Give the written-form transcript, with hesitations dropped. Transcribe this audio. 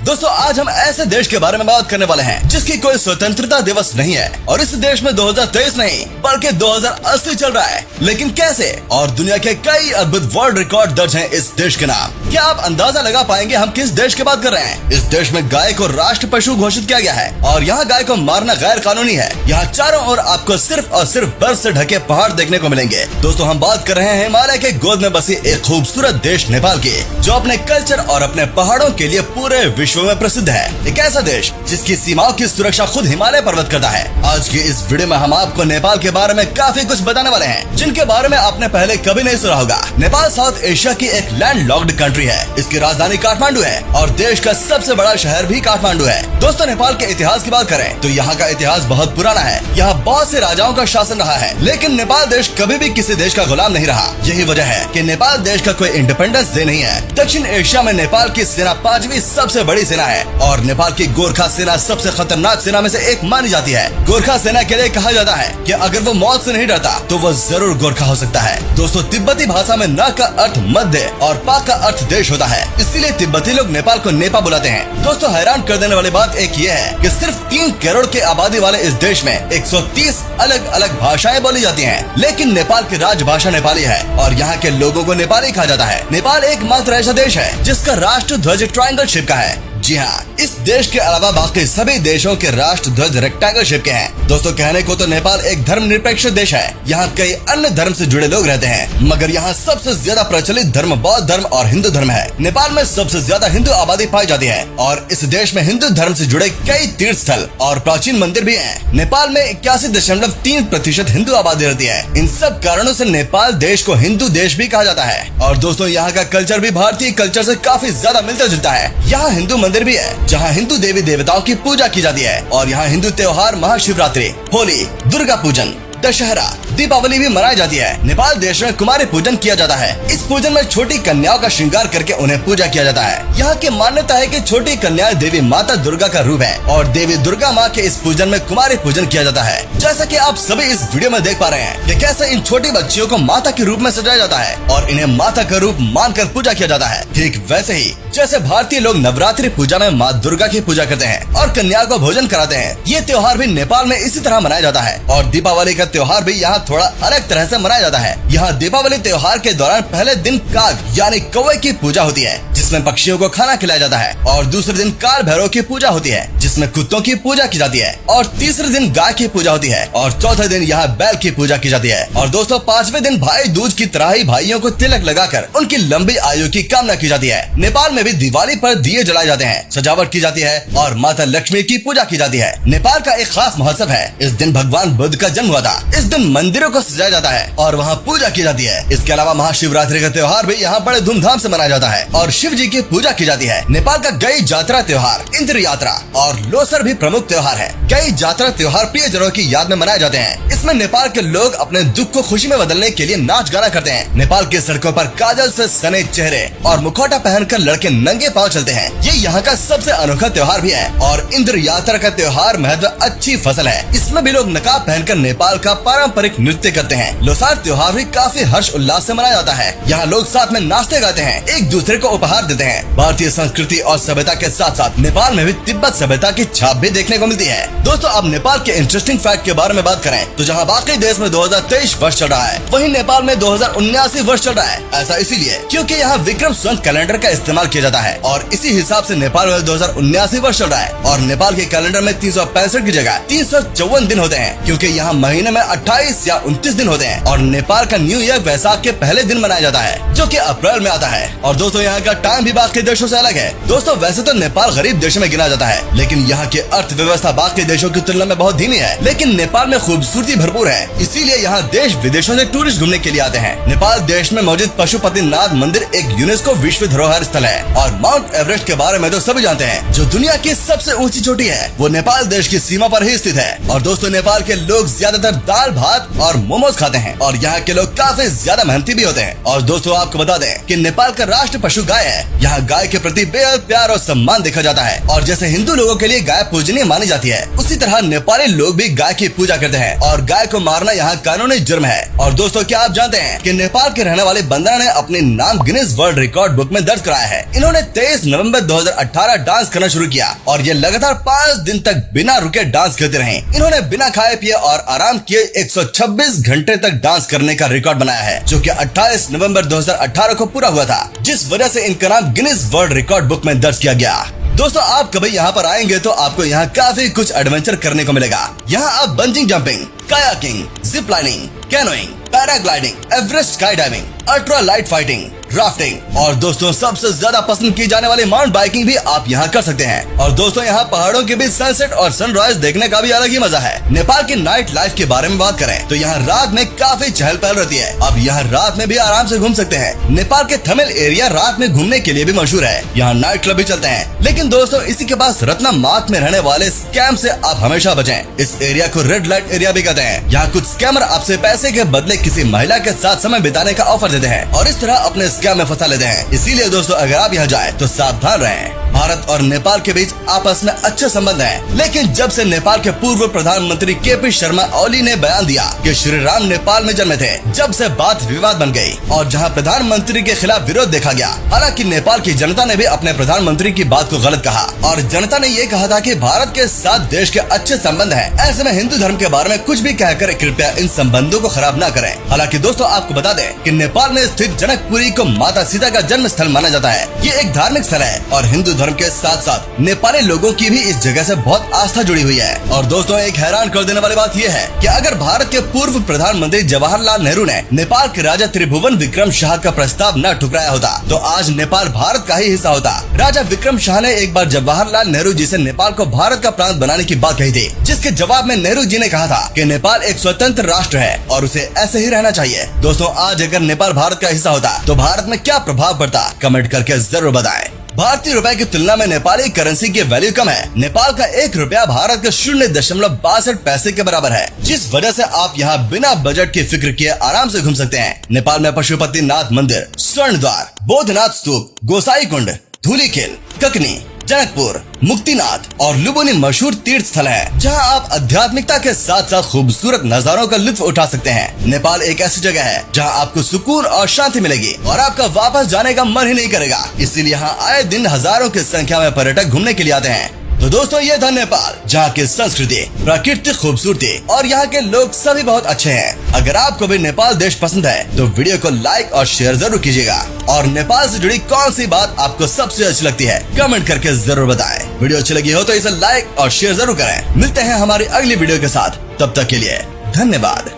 दोस्तों आज हम ऐसे देश के बारे में बात करने वाले हैं जिसकी कोई स्वतंत्रता दिवस नहीं है और इस देश में 2023 नहीं बल्कि 2080 चल रहा है। लेकिन कैसे? और दुनिया के कई अद्भुत वर्ल्ड रिकॉर्ड दर्ज हैं इस देश के नाम। क्या आप अंदाजा लगा पाएंगे हम किस देश की बात कर रहे हैं? इस देश में गाय को राष्ट्र पशु घोषित किया गया है और यहाँ गाय को मारना गैर कानूनी है। यहाँ चारों ओर आपको सिर्फ और सिर्फ बर्फ से ढके पहाड़ देखने को मिलेंगे। दोस्तों हम बात कर रहे हैं हिमालय के गोद में बसी एक खूबसूरत देश नेपाल की, जो अपने कल्चर और अपने पहाड़ों के लिए पूरे विश्व में प्रसिद्ध है। एक ऐसा देश जिसकी सीमाओं की सुरक्षा खुद हिमालय पर्वत करता है। आज की इस वीडियो में हम आपको नेपाल के बारे में काफी कुछ बताने वाले हैं जिनके बारे में आपने पहले कभी नहीं सुना होगा। नेपाल साउथ एशिया की एक लैंड लॉक्ड कंट्री है। इसकी राजधानी काठमांडू है और देश का सबसे बड़ा शहर भी काठमांडू है। दोस्तों नेपाल के इतिहास की बात करें तो यहाँ का इतिहास बहुत पुराना है। यहाँ बहुत से राजाओं का शासन रहा है, लेकिन नेपाल देश कभी भी किसी देश का गुलाम नहीं रहा। यही वजह है कि नेपाल देश का कोई इंडिपेंडेंस डे नहीं है। दक्षिण एशिया में नेपाल की सेना 5वीं सबसे बड़ी सेना है और नेपाल की गोरखा सेना सबसे खतरनाक सेना में से एक मानी जाती है। गोरखा सेना के लिए कहा जाता है कि अगर वो मौत से नहीं डरता तो वो जरूर गोरखा हो सकता है। दोस्तों तिब्बती भाषा में न का अर्थ मध्य और पा का अर्थ देश होता है, इसीलिए तिब्बती लोग नेपाल को नेपा बुलाते हैं। दोस्तों हैरान कर देने वाली बात एक ये है कि सिर्फ 3 करोड़ की आबादी वाले इस देश में 130 अलग अलग भाषाएं बोली जाती हैं, लेकिन नेपाल की राजभाषा नेपाली है और यहाँ के लोगों को नेपाली कहा जाता है। नेपाल एकमात्र ऐसा देश है जिसका राष्ट्र ध्वज ट्रायंगल शेप का है। जी हाँ, इस देश के अलावा बाकी सभी देशों के राष्ट्र ध्वज रेक्टेंगल शेप के हैं। दोस्तों कहने को तो नेपाल एक धर्मनिरपेक्ष देश है। यहाँ कई अन्य धर्म से जुड़े लोग रहते हैं, मगर यहाँ सबसे ज्यादा प्रचलित धर्म बौद्ध धर्म और हिंदू धर्म है। नेपाल में सबसे ज्यादा हिंदू आबादी पाई जाती है और इस देश में हिंदू धर्म से जुड़े कई तीर्थ स्थल और प्राचीन मंदिर भी हैं। नेपाल में 81.3% हिंदू आबादी रहती है। इन सब कारणों से नेपाल देश को हिंदू देश भी कहा जाता है। और दोस्तों यहाँ का कल्चर भी भारतीय कल्चर से काफी ज्यादा मिलता जुलता है। यहाँ हिंदू मंदिर भी है जहाँ हिंदू देवी देवताओं की पूजा की जाती है और यहाँ हिंदू त्योहार महाशिवरात्रि, होली, दुर्गा पूजन, दशहरा, दीपावली भी मनाई जाती है। नेपाल देश में कुमारी पूजन किया जाता है। इस पूजन में छोटी कन्याओं का श्रृंगार करके उन्हें पूजा किया जाता है। यहाँ की मान्यता है कि छोटी कन्याएं देवी माता दुर्गा का रूप है और देवी दुर्गा माँ के इस पूजन में कुमारी पूजन किया जाता है। जैसा कि आप सभी इस वीडियो में देख पा रहे हैं कि कैसे इन छोटी बच्चियों को माता के रूप में सजाया जाता है और इन्हें माता का रूप मानकर पूजा किया जाता है। ठीक वैसे ही जैसे भारतीय लोग नवरात्रि पूजा में माँ दुर्गा की पूजा करते हैं और कन्या को भोजन कराते हैं, ये त्योहार भी नेपाल में इसी तरह मनाया जाता है। और दीपावली का त्योहार भी यहाँ थोड़ा अलग तरह से मनाया जाता है। यहाँ दीपावली त्योहार के दौरान पहले दिन काग यानी कौवे की पूजा होती है जिसमें पक्षियों को खाना खिलाया जाता है और दूसरे दिन काल भैरव की पूजा होती है जिसमें कुत्तों की पूजा की जाती है और तीसरे दिन गाय की पूजा होती है और चौथे दिन यहाँ बैल की पूजा की जाती है। और दोस्तों 5वें दिन भाई दूज की तरह ही भाइयों को तिलक लगाकर उनकी लंबी आयु की कामना की जाती है। नेपाल में भी दिवाली पर दिए जलाए जाते हैं, सजावट की जाती है और माता लक्ष्मी की पूजा की जाती है। नेपाल का एक खास महोत्सव है। इस दिन भगवान बुद्ध का जन्म हुआ था। इस दिन मंदिरों को सजाया जाता है और वहाँ पूजा की जाती है। इसके अलावा महाशिवरात्रि का त्योहार भी यहाँ बड़े धूमधाम से मनाया जाता है और शिव जी की पूजा की जाती है। नेपाल का गई जात्रा त्योहार, इंद्र यात्रा और लोसर भी प्रमुख त्योहार है। गई जात्रा त्योहार प्रियजनों की याद में मनाए जाते हैं। इसमें नेपाल के लोग अपने दुख को खुशी में बदलने के लिए नाच गाना करते हैं। नेपाल की सड़कों पर काजल से सने चेहरे और मुखौटा पहनकर लड़के नंगे पांव चलते हैं। ये यहाँ का सबसे अनोखा त्योहार भी है। और इंद्र यात्रा का त्योहार महत्व अच्छी फसल है। इसमें भी लोग नकाब पहनकर नेपाल का पारंपरिक नृत्य करते हैं। लोसार त्योहार भी काफी हर्ष उल्लास से मनाया जाता है। यहाँ लोग साथ में नाचते गाते हैं, एक दूसरे को उपहार देते हैं। भारतीय संस्कृति और सभ्यता के साथ साथ नेपाल में भी तिब्बत सभ्यता की छाप भी देखने को मिलती है। दोस्तों अब नेपाल के इंटरेस्टिंग फैक्ट के बारे में बात करें तो जहाँ बाकी देश में 2023 वर्ष चल रहा है, वहीं नेपाल में 2079 वर्ष चल रहा है। ऐसा इसीलिए क्योंकि यहाँ विक्रम संवत कैलेंडर का इस्तेमाल किया जाता है और इसी हिसाब से नेपाल में 2079 वर्ष चल रहा है। और नेपाल के कैलेंडर में 365 की जगह 354 दिन होते हैं क्योंकि यहाँ महीने में 28 या 29 दिन होते हैं। और नेपाल का न्यू ईयर वैसाख के पहले दिन मनाया जाता है जो कि अप्रैल में आता है। और दोस्तों यहाँ का टाइम भी बाकी देशों से अलग है। दोस्तों वैसे तो नेपाल गरीब देशों में गिना जाता है, लेकिन यहाँ की अर्थव्यवस्था बाकी देशों की तुलना में बहुत धीमी है। लेकिन नेपाल में खूबसूरती भरपूर है, इसीलिए यहाँ देश विदेशों से टूरिस्ट घूमने के लिए आते हैं। नेपाल देश में मौजूद पशुपतिनाथ मंदिर एक यूनेस्को विश्व धरोहर स्थल है। और माउंट एवरेस्ट के बारे में तो सभी जानते हैं, जो दुनिया की सबसे ऊंची चोटी है वो नेपाल देश की सीमा पर ही स्थित है। और दोस्तों नेपाल के लोग ज्यादातर दाल भात और मोमोज खाते हैं और यहाँ के लोग काफी ज्यादा मेहनती भी होते हैं। और दोस्तों आपको बता दें कि नेपाल का राष्ट्र पशु गाय है। यहाँ गाय के प्रति बेहद प्यार और सम्मान देखा जाता है। और जैसे हिंदू लोगों के लिए लिए गाय पूजनीय मानी जाती है, उसी तरह नेपाली लोग भी गाय की पूजा करते हैं और गाय को मारना यहाँ कानूनी जुर्म है। और दोस्तों, क्या आप जानते हैं कि नेपाल के रहने वाले बंदना ने अपने नाम गिनीज वर्ल्ड रिकॉर्ड बुक में दर्ज कराया है। इन्होंने 23 नवंबर 2018 डांस करना शुरू किया और ये लगातार 5 दिन तक बिना रुके डांस करते रहे। इन्होंने बिना खाए पिए और आराम किए 126 घंटे तक डांस करने का रिकॉर्ड बनाया है, जो कि 28 नवंबर 2018 को पूरा हुआ था, जिस वजह से इनका नाम गिनीज वर्ल्ड रिकॉर्ड बुक में दर्ज किया गया। दोस्तों, आप कभी यहाँ पर आएंगे तो आपको यहाँ काफी कुछ एडवेंचर करने को मिलेगा। यहाँ आप bungee jumping, kayaking, zip lining, canoeing, paragliding, Everest sky diving, ultra light fighting, rafting और दोस्तों सबसे ज्यादा पसंद की जाने वाली माउंट बाइकिंग भी आप यहाँ कर सकते हैं। और दोस्तों, यहाँ पहाड़ों के बीच सनसेट और सनराइज देखने का भी अलग ही मजा है। नेपाल की नाइट लाइफ के बारे में बात करें तो यहाँ रात में काफी चहल पहल रहती है। अब यहाँ रात में भी आराम से घूम सकते हैं। नेपाल के थमेल एरिया रात में घूमने के लिए भी मशहूर है। यहाँ नाइट क्लब भी चलते हैं। लेकिन दोस्तों, इसी के पास रत्नामार्ग में रहने वाले स्कैम से आप हमेशा बचें। इस एरिया को रेड लाइट एरिया भी कहते हैं। यहाँ कुछ स्कैमर आपसे पैसे के बदले किसी महिला के साथ समय बिताने का ऑफर देते हैं और इस तरह अपने स्कैम में फंसा लेते हैं। इसीलिए दोस्तों, अगर आप यहाँ जाएं तो सावधान रहें। भारत और नेपाल के बीच आपस में अच्छे संबंध हैं, लेकिन जब से नेपाल के पूर्व प्रधानमंत्री केपी शर्मा ओली ने बयान दिया कि श्री राम नेपाल में जन्मे थे, जब से बात विवाद बन गई और जहां प्रधानमंत्री के खिलाफ विरोध देखा गया। हालांकि नेपाल की जनता ने भी अपने प्रधानमंत्री की बात को गलत कहा और जनता ने ये कहा था कि भारत के साथ देश के अच्छे संबंध हैं। ऐसे में हिंदू धर्म के बारे में कुछ भी कहकर कृपया इन संबंधों को खराब न करें। हालांकि दोस्तों, आपको बता दें कि नेपाल में स्थित जनकपुरी को माता सीता का जन्म स्थल माना जाता है। ये एक धार्मिक स्थल है और हिंदू धर्म के साथ साथ नेपाली लोगों की भी इस जगह से बहुत आस्था जुड़ी हुई है। और दोस्तों, एक हैरान कर देने वाली बात यह है कि अगर भारत के पूर्व प्रधानमंत्री जवाहरलाल नेहरू ने नेपाल के राजा त्रिभुवन विक्रम शाह का प्रस्ताव न ठुकराया होता तो आज नेपाल भारत का ही हिस्सा होता। राजा विक्रम शाह ने एक बार जवाहरलाल नेहरू जी से नेपाल को भारत का प्रांत बनाने की बात कही थी, जिसके जवाब में नेहरू जी ने कहा था कि नेपाल एक स्वतंत्र राष्ट्र है और उसे ऐसे ही रहना चाहिए। दोस्तों, आज अगर नेपाल भारत का हिस्सा होता तो भारत में क्या प्रभाव पड़ता, कमेंट करके जरूर बताएं। भारतीय रुपए की तुलना में नेपाली करेंसी की वैल्यू कम है। नेपाल का 1 रुपया भारत के 0.62 पैसे के बराबर है, जिस वजह से आप यहाँ बिना बजट की फिक्र किए आराम से घूम सकते हैं। नेपाल में पशुपतिनाथ मंदिर, स्वर्ण द्वार, बोधनाथ स्तूप, गोसाई कुंड, धूलीखेल, ककनी, जनकपुर, मुक्तिनाथ और लुम्बिनी मशहूर तीर्थ स्थल है, जहां आप आध्यात्मिकता के साथ साथ खूबसूरत नजारों का लुत्फ उठा सकते हैं। नेपाल एक ऐसी जगह है जहां आपको सुकून और शांति मिलेगी और आपका वापस जाने का मन ही नहीं करेगा। इसीलिए यहाँ आए दिन हजारों की संख्या में पर्यटक घूमने के लिए आते हैं। तो दोस्तों, ये था नेपाल, जहाँ की संस्कृति, प्राकृतिक खूबसूरती और यहाँ के लोग सभी बहुत अच्छे हैं। अगर आपको भी नेपाल देश पसंद है तो वीडियो को लाइक और शेयर जरूर कीजिएगा। और नेपाल से जुड़ी कौन सी बात आपको सबसे अच्छी लगती है, कमेंट करके जरूर बताएं। वीडियो अच्छी लगी हो तो इसे लाइक और शेयर जरूर करें। मिलते हैं हमारी अगली वीडियो के साथ, तब तक के लिए धन्यवाद।